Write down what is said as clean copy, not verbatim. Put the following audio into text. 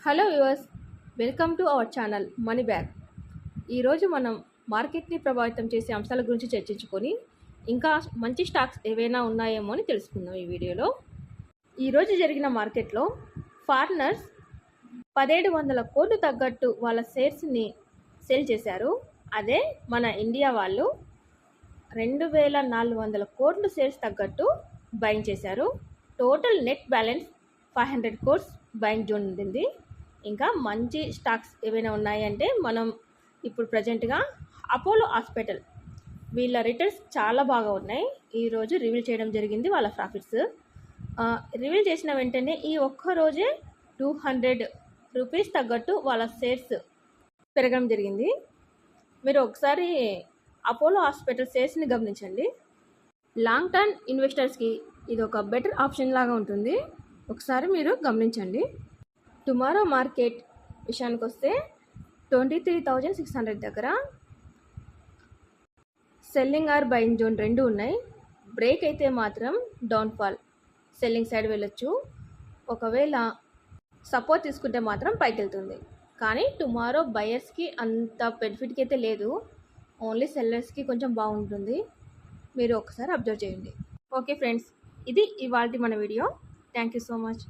Hello viewers, welcome to our channel money bag. ఈరోజు మనం మార్కెట్ని ప్రభావితం చేసే అంశాల గురించి చర్చించుకొని ఇంకా మంచి స్టాక్స్ ఏవైనా ఉన్నాయేమో అని తెలుసుకుందాం. ఈ వీడియోలో ఈరోజు జరిగిన మార్కెట్లో ఫారినర్స్ 1700 కోట్లు తగ్గట్టు వాళ్ళ షేర్స్ని సేల్ చేశారు. అదే మన ఇండియా వాళ్ళు 2400 కోట్లు షేర్స్ తగ్గట్టు బయింగ్ చేశారు. Total net balance 500 course buying zone ఉంది. ఇంకా మంచి స్టాక్స్ ఏవైనా ఉన్నాయంటే మనం ఇప్పుడు ప్రజెంట్గా అపోలో హాస్పిటల్ వీళ్ళ రిటర్న్స్ చాలా బాగా ఉన్నాయి. ఈరోజు రివీల్ చేయడం జరిగింది వాళ్ళ ప్రాఫిట్స్. రివీల్ చేసిన వెంటనే ఈ ఒక్క రోజే 200 రూపీస్ తగ్గట్టు వాళ్ళ షేర్స్ పెరగడం జరిగింది. మీరు ఒకసారి అపోలో హాస్పిటల్ షేర్స్ని గమనించండి. లాంగ్ టర్మ్ ఇన్వెస్టర్స్కి ఇది ఒక బెటర్ ఆప్షన్ లాగా ఉంటుంది. ఒకసారి మీరు గమనించండి. టుమారో మార్కెట్ విషయానికి వస్తే 23,600 దగ్గర సెల్లింగ్ ఆర్ బయింగ్ జోన్ రెండు ఉన్నాయి. బ్రేక్ అయితే మాత్రం డౌన్ఫాల్ సెల్లింగ్ సైడ్ వెళ్ళొచ్చు. ఒకవేళ సపోర్ట్ తీసుకుంటే మాత్రం పైకి వెళ్తుంది. కానీ టుమారో బయర్స్కి అంత బెనిఫిట్కి అయితే లేదు, ఓన్లీ సెల్లర్స్కి కొంచెం బాగుంటుంది. మీరు ఒకసారి అబ్జర్వ్ చేయండి. ఓకే ఫ్రెండ్స్, ఇది ఇవాల్టి మన video. Thank you so much.